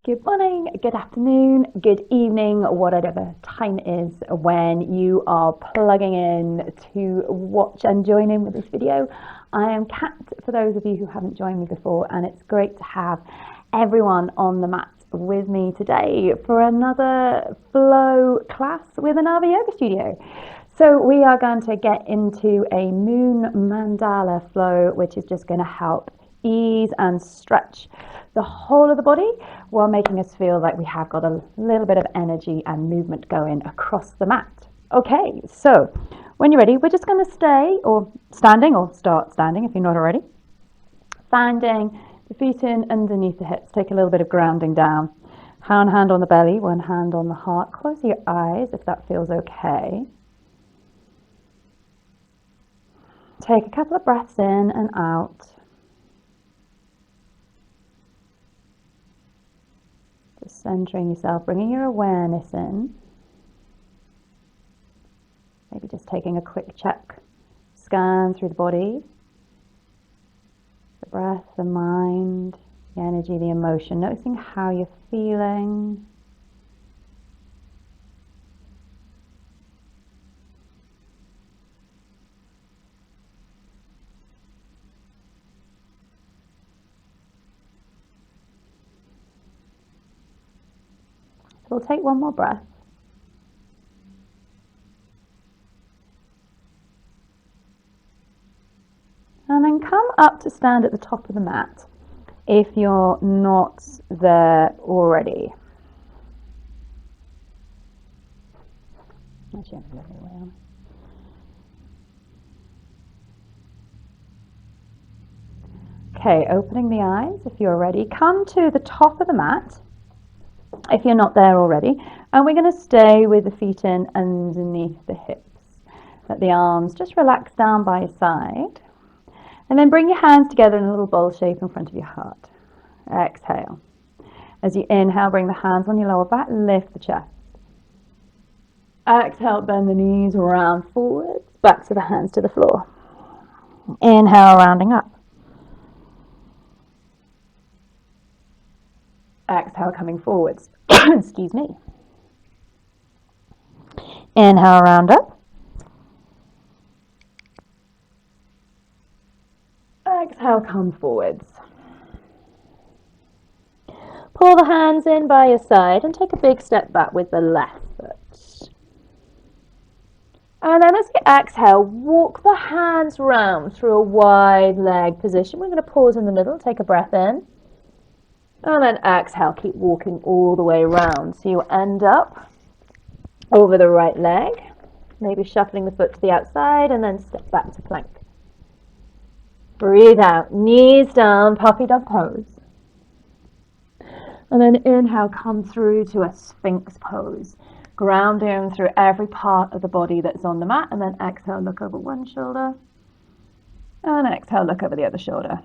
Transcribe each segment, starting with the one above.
Good morning, good afternoon, good evening, whatever time it is when you are plugging in to watch and join in with this video. I am Kat, for those of you who haven't joined me before, and it's great to have everyone on the mat with me today for another flow class with Anava Yoga Studio. So we are going to get into a moon mandala flow, which is just going to help ease and stretch the whole of the body while making us feel like we have got a little bit of energy and movement going across the mat. Okay, so when you're ready, we're just going to stay or standing or start standing if you're not already. Finding the feet in underneath the hips. Take a little bit of grounding down. One hand on the belly, one hand on the heart. Close your eyes if that feels okay. Take a couple of breaths in and out. Just centering yourself, bringing your awareness in. Maybe just taking a quick check, scan through the body. The breath, the mind, the energy, the emotion. Noticing how you're feeling. We'll take one more breath. And then come up to stand at the top of the mat if you're not there already. Actually, I'm going the other way on. Okay, opening the eyes if you're ready. Come to the top of the mat if you're not there already, and we're going to stay with the feet in underneath the hips. Let the arms just relax down by your side, and then bring your hands together in a little bowl shape in front of your heart. Exhale. As you inhale, bring the hands on your lower back, lift the chest. Exhale, bend the knees, round forwards, back to the hands to the floor. Inhale, rounding up. Exhale, coming forwards. Excuse me. Inhale, round up. Exhale, come forwards. Pull the hands in by your side and take a big step back with the left foot. And then as you exhale, walk the hands round through a wide leg position. We're going to pause in the middle, take a breath in. And then exhale, keep walking all the way around. So you end up over the right leg, maybe shuffling the foot to the outside and then step back to plank. Breathe out, knees down, puppy dog pose. And then inhale, come through to a Sphinx Pose. Grounding through every part of the body that's on the mat. And then exhale, look over one shoulder. And exhale, look over the other shoulder.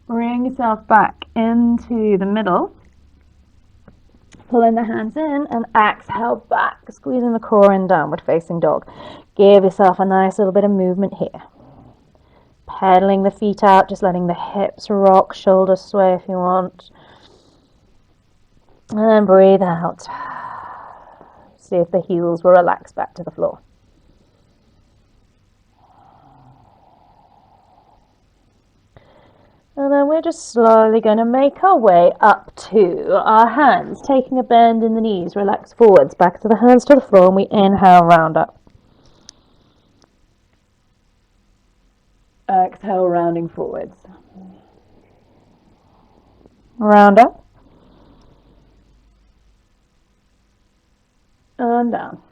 Bring yourself back into the middle. Pulling the hands in and exhale back, squeezing the core in, downward facing dog. Give yourself a nice little bit of movement here. Pedaling the feet out, just letting the hips rock, shoulders sway if you want. And then breathe out. See if the heels will relax back to the floor. And then we're just slowly going to make our way up to our hands, taking a bend in the knees, relax forwards, back to the hands to the floor, and we inhale, round up. Exhale, rounding forwards. Round up. And down.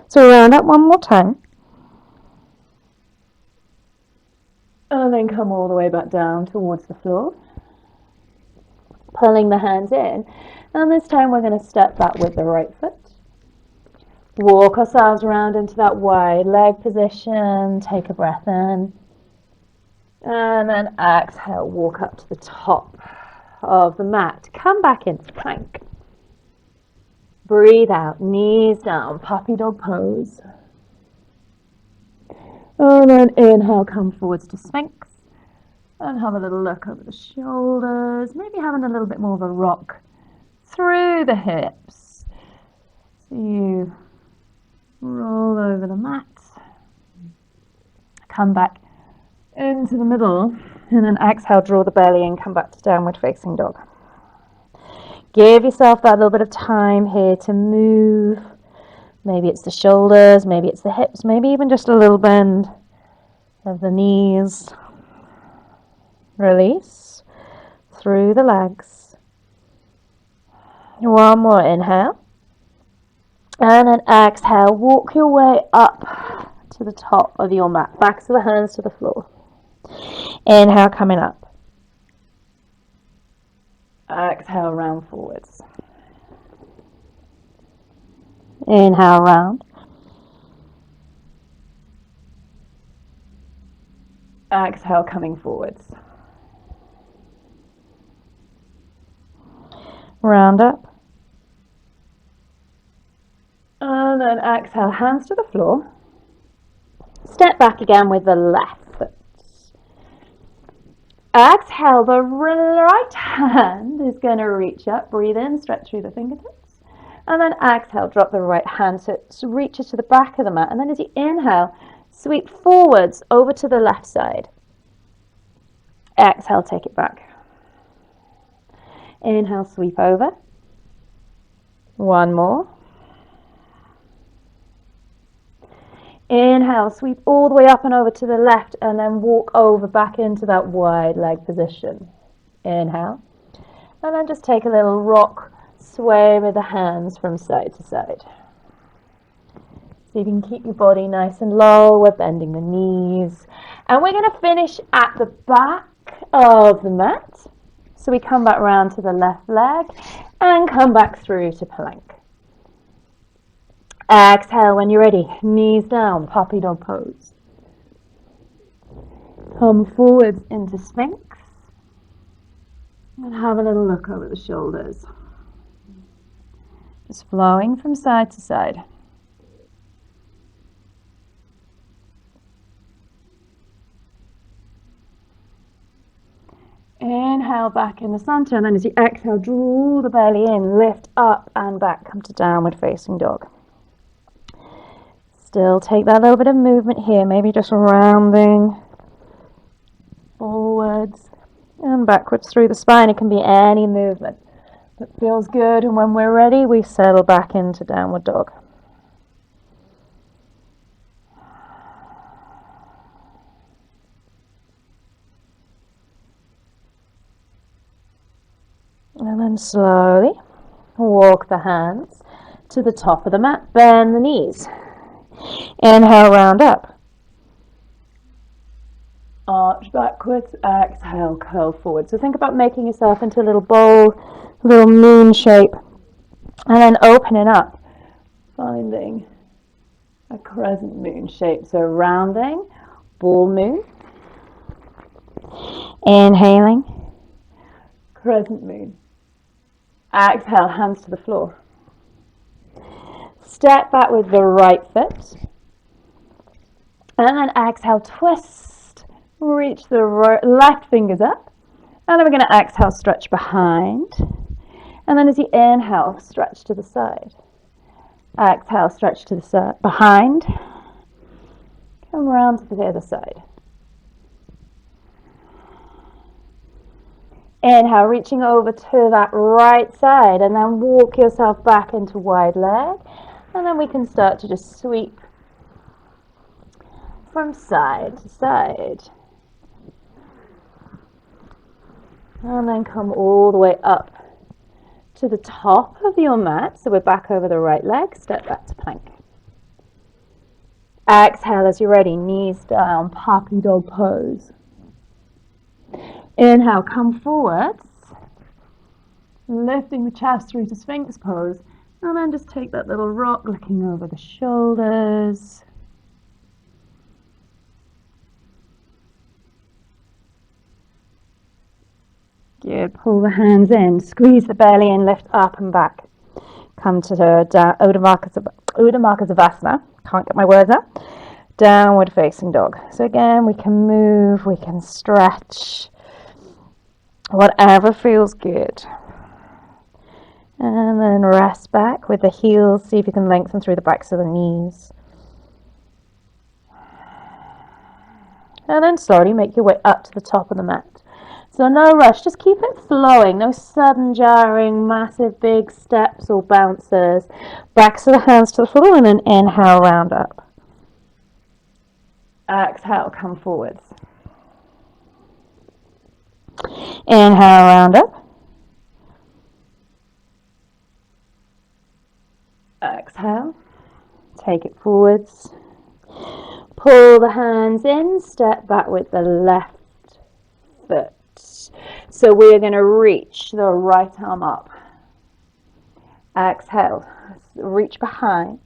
So round up one more time. And then come all the way back down towards the floor. Pulling the hands in. And this time we're going to step back with the right foot. Walk ourselves around into that wide leg position. Take a breath in. And then exhale, walk up to the top of the mat. Come back into plank. Breathe out, knees down, puppy dog pose. And then inhale, come forwards to Sphinx. And have a little look over the shoulders, maybe having a little bit more of a rock through the hips. So you roll over the mat, come back into the middle, and then exhale, draw the belly in, come back to downward facing dog. Give yourself that little bit of time here to move. Maybe it's the shoulders, maybe it's the hips, maybe even just a little bend of the knees. Release through the legs. One more inhale. And then exhale, walk your way up to the top of your mat. Backs of the hands to the floor. Inhale, coming up. Exhale, round forwards. Inhale, round. Exhale, coming forwards. Round up. And then exhale, hands to the floor. Step back again with the left foot. Exhale, the right hand is going to reach up. Breathe in, stretch through the fingertips. And then exhale, drop the right hand so it reaches to the back of the mat. And then as you inhale, sweep forwards over to the left side. Exhale, take it back. Inhale, sweep over. One more. Inhale, sweep all the way up and over to the left and then walk over back into that wide leg position. Inhale. And then just take a little rock sway with the hands from side to side. So you can keep your body nice and low. We're bending the knees. And we're going to finish at the back of the mat. So we come back round to the left leg and come back through to plank. Exhale when you're ready. Knees down, puppy dog pose. Come forwards into Sphinx. And have a little look over the shoulders. Just flowing from side to side. Inhale back in the center, and then as you exhale, draw the belly in, lift up and back, come to downward facing dog. Still take that little bit of movement here, maybe just rounding forwards and backwards through the spine. It can be any movement that feels good, and when we're ready, we settle back into downward dog. And then slowly walk the hands to the top of the mat, bend the knees. Inhale, round up. Arch backwards, exhale, curl forward. So think about making yourself into a little bowl, a little moon shape, and then opening up, finding a crescent moon shape. So rounding, ball moon. Inhaling, crescent moon. Exhale, hands to the floor. Step back with the right foot. And then exhale, twist. Reach the left fingers up. And then we're going to exhale, stretch behind. And then as you inhale, stretch to the side. Exhale, stretch to the side, behind. Come around to the other side. Inhale, reaching over to that right side, and then walk yourself back into wide leg. And then we can start to just sweep from side to side. And then come all the way up to the top of your mat. So we're back over the right leg, step back to plank. Exhale as you're ready, knees down, puppy dog pose. Inhale, come forwards, lifting the chest through to Sphinx Pose, and then just take that little rock, looking over the shoulders. Good, pull the hands in, squeeze the belly in, lift up and back. come to Uddiyana Savasana. Can't get my words out. Downward facing dog. So again, we can move, we can stretch, whatever feels good. And then rest back with the heels. See if you can lengthen through the backs of the knees. And then slowly make your way up to the top of the mat. So no rush, just keep it flowing. No sudden jarring, massive big steps or bounces. Backs of the hands to the floor and then inhale, round up. Exhale, come forwards. Inhale, round up. Exhale, take it forwards. Pull the hands in, step back with the left foot. So we're going to reach the right arm up. Exhale, reach behind.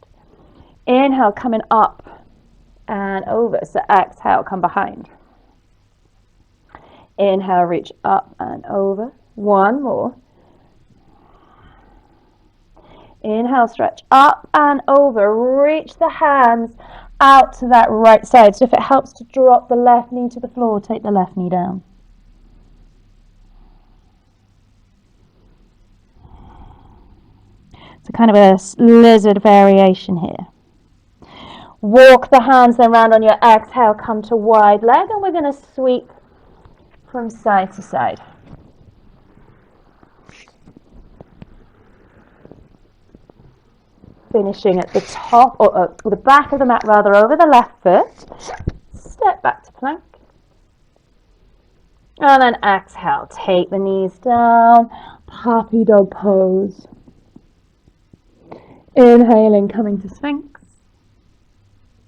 Inhale, coming up and over. So exhale, come behind. Inhale, reach up and over. One more. Inhale, stretch up and over. Reach the hands out to that right side. So if it helps to drop the left knee to the floor, take the left knee down. It's a kind of a lizard variation here. Walk the hands then round on your exhale, come to wide leg, and we're going to sweep from side to side. Finishing at the top, or the back of the mat rather, over the left foot. Step back to plank. And then exhale, take the knees down, puppy dog pose. Inhaling, coming to Sphinx.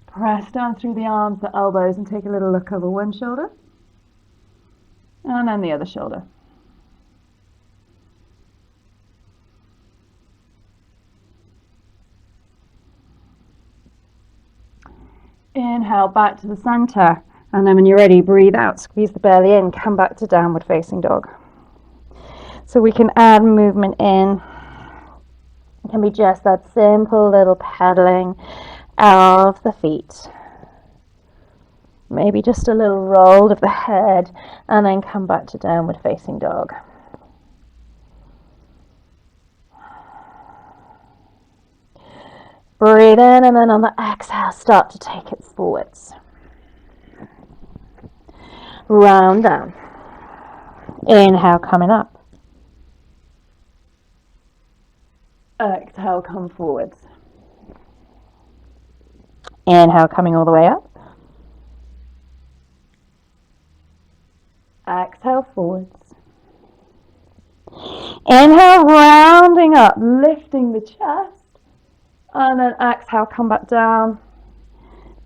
Press down through the arms, the elbows, and take a little look over one shoulder. And then the other shoulder. Inhale, back to the center. And then when you're ready, breathe out, squeeze the belly in, come back to downward facing dog. So we can add movement in. It can be just that simple little pedaling of the feet. Maybe just a little roll of the head and then come back to downward facing dog. Breathe in and then on the exhale start to take it forwards. Round down. Inhale, coming up. Exhale, come forwards. Inhale, coming all the way up. Exhale, forwards. Inhale, rounding up, lifting the chest. And then exhale, come back down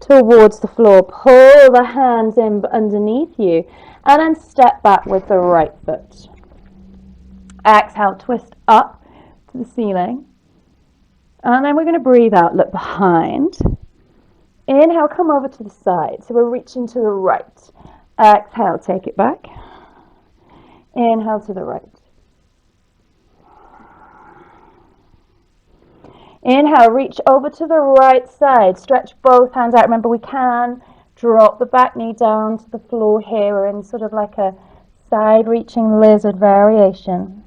towards the floor. Pull the hands in underneath you. And then step back with the right foot. Exhale, twist up to the ceiling. And then we're going to breathe out, look behind. Inhale, come over to the side. So we're reaching to the right. Exhale, take it back. Inhale to the right. Inhale, reach over to the right side. Stretch both hands out. Remember, we can drop the back knee down to the floor here. We're in sort of like a side-reaching lizard variation.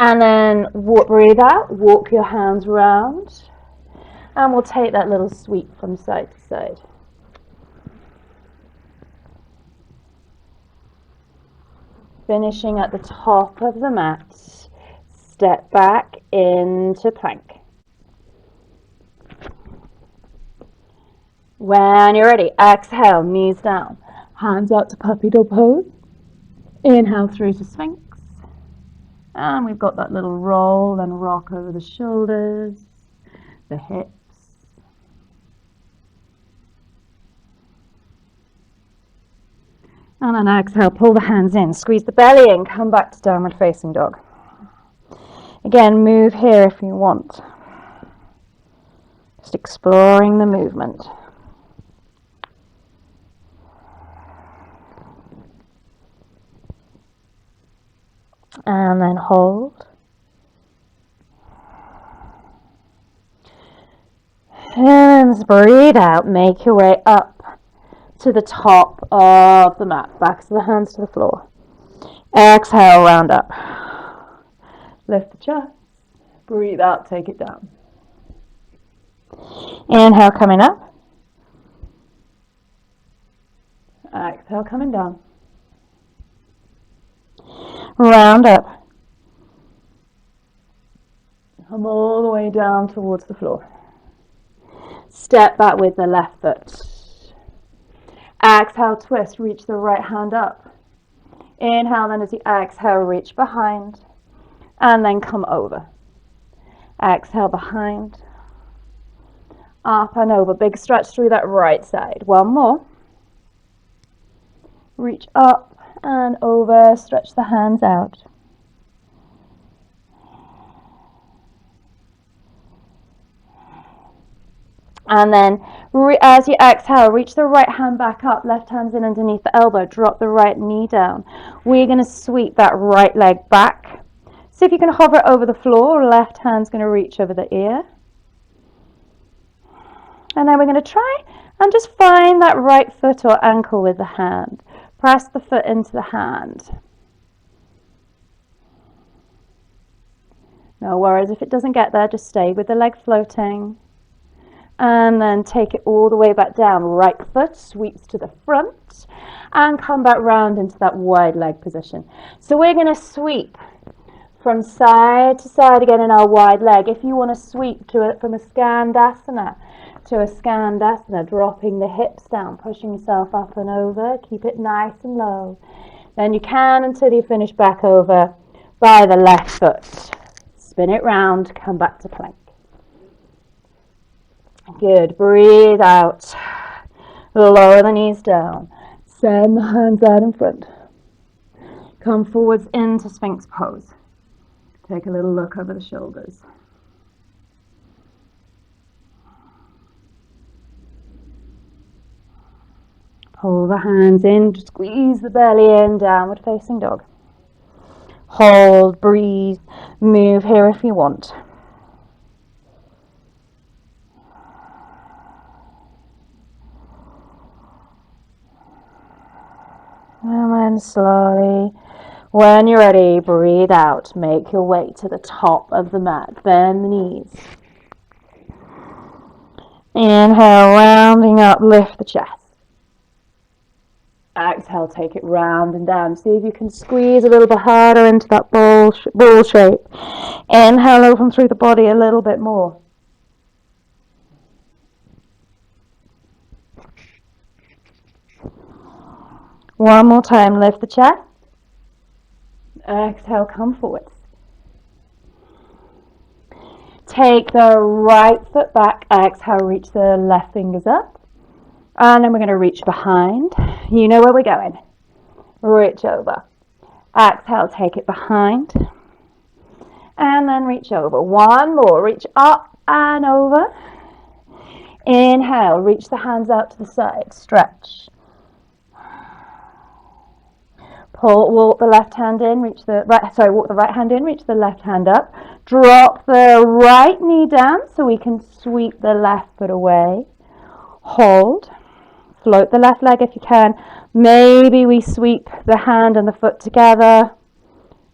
And then breathe out, walk your hands round, and we'll take that little sweep from side to side. Finishing at the top of the mat, step back into plank. When you're ready, exhale, knees down, hands out to puppy dog pose. Inhale through to Sphinx. And we've got that little roll and rock over the shoulders, the hips. And then exhale, pull the hands in, squeeze the belly in, come back to downward facing dog. Again, move here if you want. Just exploring the movement. And then hold. And then breathe out. Make your way up to the top of the mat. Backs of the hands to the floor. Exhale, round up. Lift the chest. Breathe out, take it down. Inhale, coming up. Exhale, coming down. Round up. Come all the way down towards the floor. Step back with the left foot. Exhale, twist, reach the right hand up. Inhale, then as you exhale, reach behind. And then come over. Exhale, behind. Up and over. Big stretch through that right side. One more. Reach up and over. Stretch the hands out. And then as you exhale, reach the right hand back up. Left hand's in underneath the elbow. Drop the right knee down. We're going to sweep that right leg back. See if you can hover over the floor. Left hand's going to reach over the ear. And then we're going to try and just find that right foot or ankle with the hand. Press the foot into the hand. No worries if it doesn't get there. Just stay with the leg floating. And then take it all the way back down. Right foot sweeps to the front and come back round into that wide leg position. So we're going to sweep from side to side again in our wide leg. If you want to sweep to it from a skandasana to a skandasana, dropping the hips down, pushing yourself up and over, keep it nice and low. Then you can until you finish back over by the left foot. Spin it round, come back to plank. Good. Breathe out. Lower the knees down. Send the hands out in front. Come forwards into Sphinx Pose. Take a little look over the shoulders. Pull the hands in. Squeeze the belly in. Downward facing dog. Hold. Breathe. Move here if you want. And then slowly, when you're ready, breathe out. Make your way to the top of the mat. Bend the knees. Inhale, rounding up, lift the chest. Exhale, take it round and down. See if you can squeeze a little bit harder into that ball shape. Inhale, open through the body a little bit more. One more time, lift the chest. Exhale, come forward. Take the right foot back. Exhale, reach the left fingers up. And then we're going to reach behind. You know where we're going. Reach over. Exhale, take it behind. And then reach over. One more. Reach up and over. Inhale, reach the hands out to the side. Stretch. Walk the left hand in, walk the right hand in, reach the left hand up. Drop the right knee down so we can sweep the left foot away. Hold. Float the left leg if you can. Maybe we sweep the hand and the foot together.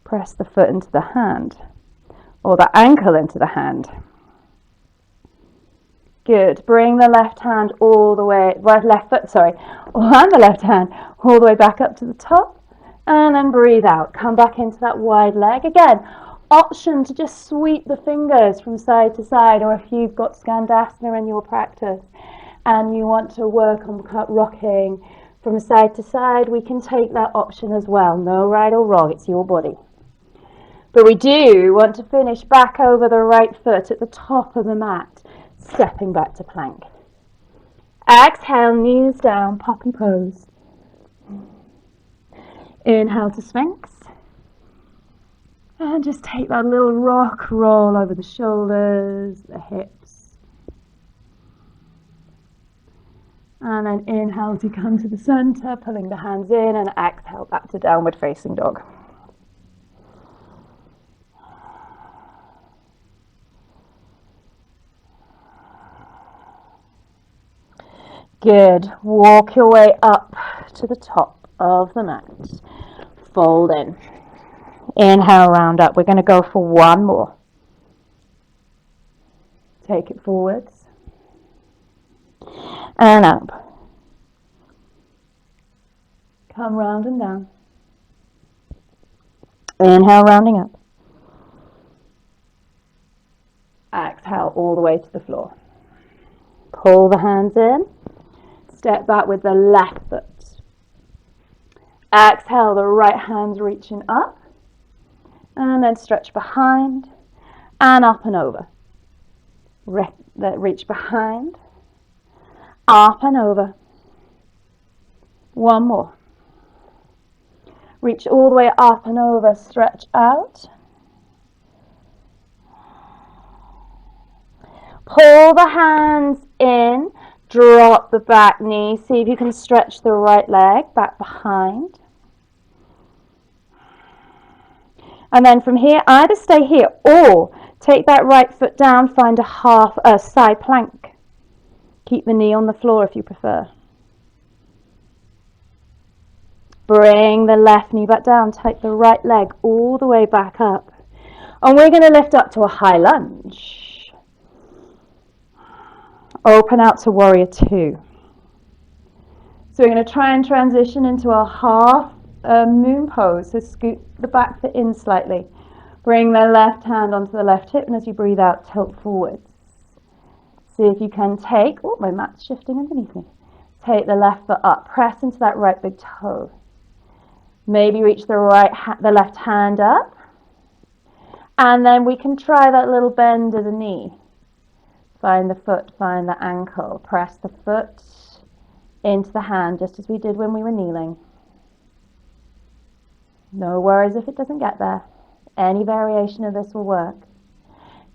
Press the foot into the hand. Or the ankle into the hand. Good. Bring the left hand all the way, and the left hand all the way back up to the top. And then breathe out. Come back into that wide leg. Again, option to just sweep the fingers from side to side, or if you've got skandasana in your practice and you want to work on rocking from side to side, we can take that option as well. No right or wrong, it's your body. But we do want to finish back over the right foot at the top of the mat, stepping back to plank. Exhale, knees down, poppy pose. Inhale to Sphinx. And just take that little rock roll over the shoulders, the hips. And then inhale to come to the center, pulling the hands in, and exhale back to downward facing dog. Good. Walk your way up to the top of the mat. Fold in. Inhale, round up. We're going to go for one more. Take it forwards. And up. Come round and down. Inhale, rounding up. Exhale all the way to the floor. Pull the hands in. Step back with the left foot. Exhale, the right hand's reaching up. And then stretch behind and up and over. Reach behind, up and over. One more. Reach all the way up and over, stretch out. Pull the hands in, drop the back knee. See if you can stretch the right leg back behind. And then from here, either stay here or take that right foot down, find a side plank. Keep the knee on the floor if you prefer. Bring the left knee back down, take the right leg all the way back up. And we're going to lift up to a high lunge. Open out to warrior two. So we're going to try and transition into a half moon pose. So scoot the back foot in slightly. Bring the left hand onto the left hip, and as you breathe out, tilt forwards. See if you can take, oh, my mat's shifting underneath me. Take the left foot up, press into that right big toe. Maybe reach the left hand up. And then we can try that little bend of the knee. Find the foot, find the ankle. Press the foot into the hand, just as we did when we were kneeling. No worries if it doesn't get there. Any variation of this will work.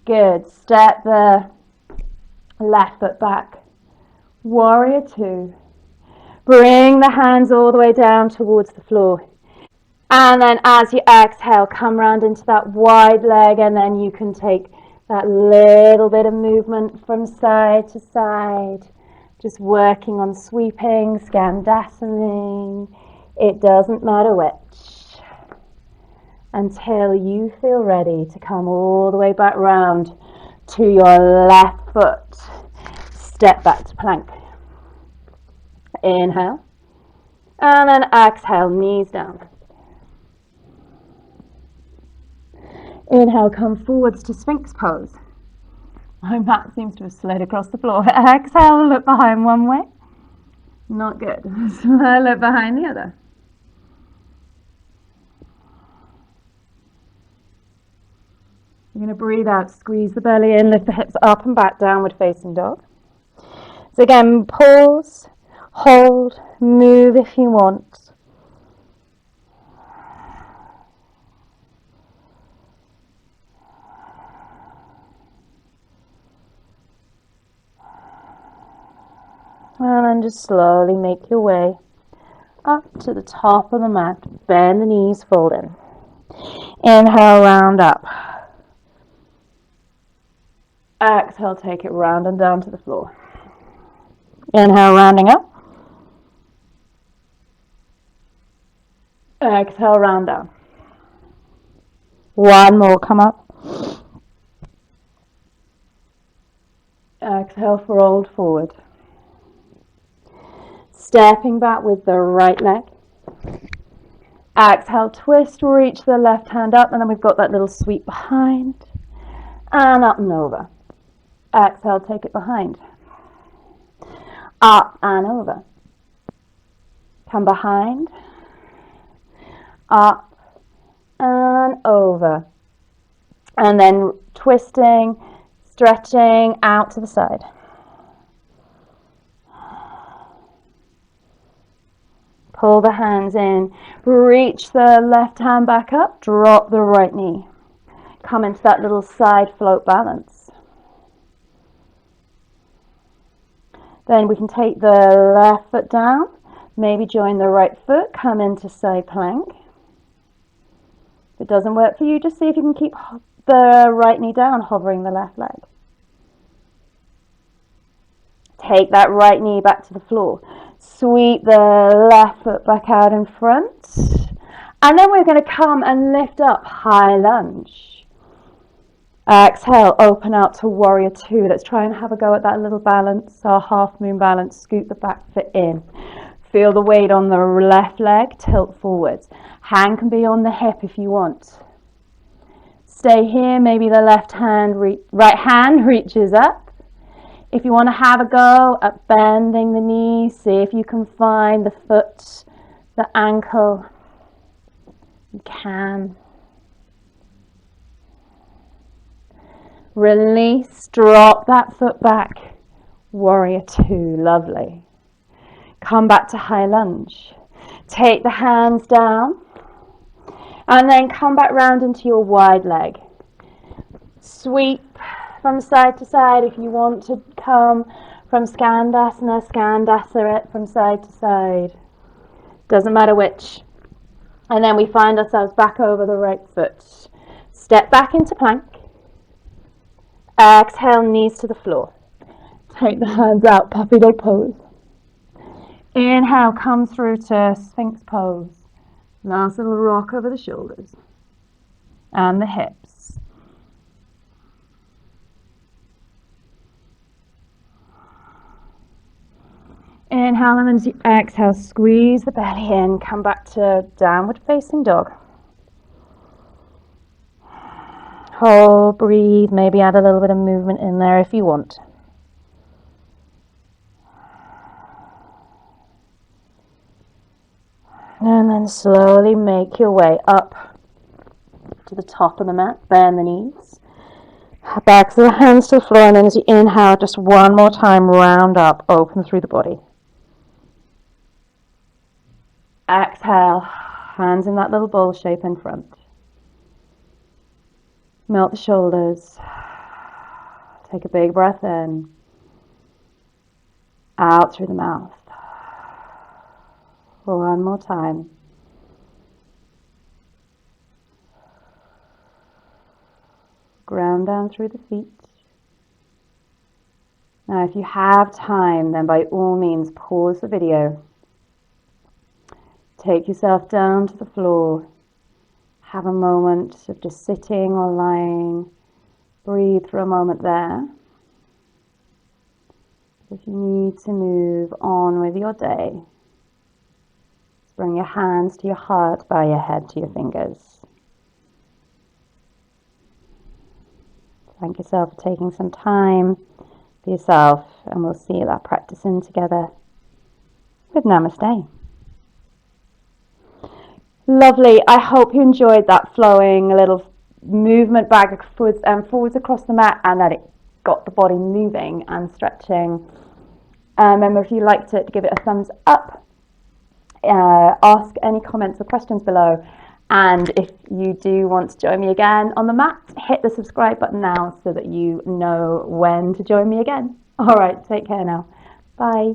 Good. Step the left foot back. Warrior two. Bring the hands all the way down towards the floor. And then as you exhale, come round into that wide leg, and then you can take that little bit of movement from side to side. Just working on sweeping, Skandasana. It doesn't matter which. Until you feel ready to come all the way back round to your left foot. Step back to plank. Inhale. And then exhale, knees down. Inhale, come forwards to Sphinx Pose. My mat seems to have slid across the floor. Exhale, look behind one way. Not good. Look behind the other. You're going to breathe out, squeeze the belly in, lift the hips up and back, downward facing dog. So again, pause, hold, move if you want. And then just slowly make your way up to the top of the mat. Bend the knees, fold in. Inhale, round up. Exhale, take it round and down to the floor. Inhale, rounding up. Exhale, round down. One more, come up. Exhale, fold forward. Stepping back with the right leg. Exhale, twist, reach the left hand up, and then we've got that little sweep behind. And up and over. Exhale, take it behind. Up and over. Come behind. Up and over. And then twisting, stretching out to the side. Pull the hands in. Reach the left hand back up. Drop the right knee. Come into that little side float balance. Then we can take the left foot down, maybe join the right foot, come into side plank. If it doesn't work for you, just see if you can keep the right knee down, hovering the left leg. Take that right knee back to the floor. Sweep the left foot back out in front. And then we're going to come and lift up, high lunge. Exhale, open out to warrior two. Let's try and have a go at that little balance, our half moon balance. Scoot the back foot in. Feel the weight on the left leg, tilt forwards. Hand can be on the hip if you want. Stay here, maybe the right hand reaches up. If you want to have a go at bending the knee, see if you can find the foot, the ankle. You can. Release, drop that foot back. Warrior two, lovely. Come back to high lunge. Take the hands down. And then come back round into your wide leg. Sweep from side to side. If you want to come from Skandasana, Skandasana it from side to side. Doesn't matter which. And then we find ourselves back over the right foot. Step back into plank. Exhale, knees to the floor. Take the hands out, puppy dog pose. Inhale, come through to Sphinx Pose. Nice little rock over the shoulders and the hips. Inhale, and then as you exhale, squeeze the belly in. Come back to downward facing dog. Hold, breathe, maybe add a little bit of movement in there if you want. And then slowly make your way up to the top of the mat. Bend the knees. Back to the hands to the floor, and then as you inhale, just one more time, round up, open through the body. Exhale, hands in that little bowl shape in front. Melt the shoulders. Take a big breath in. Out through the mouth. One more time. Ground down through the feet. Now, if you have time, then by all means, pause the video. Take yourself down to the floor. Have a moment of just sitting or lying. Breathe for a moment there. If you need to move on with your day, bring your hands to your heart, bow your head to your fingers. Thank yourself for taking some time for yourself, and we'll see that practice in together with Namaste. Lovely. I hope you enjoyed that flowing little movement backwards and forwards across the mat, and that it got the body moving and stretching. Remember, if you liked it, give it a thumbs up. Ask any comments or questions below, and if you do want to join me again on the mat, hit the subscribe button now so that you know when to join me again. All right, take care now. Bye.